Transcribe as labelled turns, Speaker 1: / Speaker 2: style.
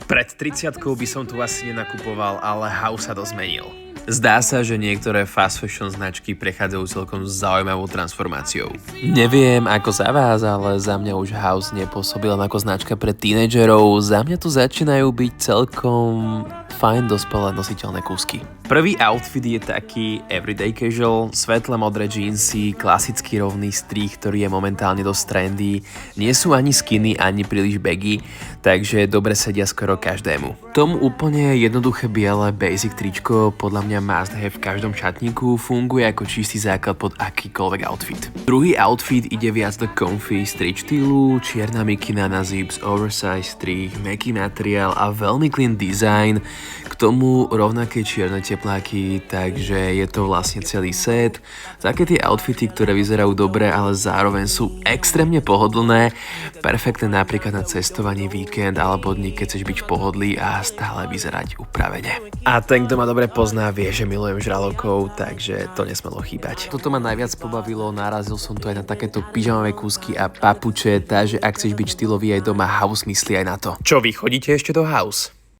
Speaker 1: Pred 30-kou by som tu asi nenakupoval, ale house sa to zmenil. Zdá sa, že niektoré fast fashion značky prechádzajú celkom zaujímavou transformáciou. Neviem ako za vás, ale za mňa už house nepôsobil len ako značka pre tínedžerov. Za mňa tu začínajú byť celkom fajn dospelé nositeľné kúsky. Prvý outfit je taký everyday casual, svetlé modré džínsy, klasický rovný strih, ktorý je momentálne dosť trendy. Nie sú ani skinny, ani príliš baggy, takže dobre sedia skoro každému. Tomu úplne jednoduché biele basic tričko podľa mňa must have v každom šatníku, funguje ako čistý základ pod akýkoľvek outfit. Druhý outfit ide viac do comfy street štýlu, čierna mikina na zips, oversize strih, mäkký materiál a veľmi clean design. K tomu rovnaké čierne tepláky, takže je to vlastne celý set. Také tie outfity, ktoré vyzerajú dobre, ale zároveň sú extrémne pohodlné, perfektné napríklad na cestovanie, víkend alebo dní, keď chceš byť v pohodlí a stále vyzerať upravene. A ten, kto ma dobre pozná, vie, že milujem žralokov, takže to nesmelo chýbať. Toto ma najviac pobavilo, narazil som tu aj na takéto pyžamové kúsky a papuče, takže ak chceš byť štýlový aj doma, house myslí aj na to. Čo, vy chodíte ešte do house?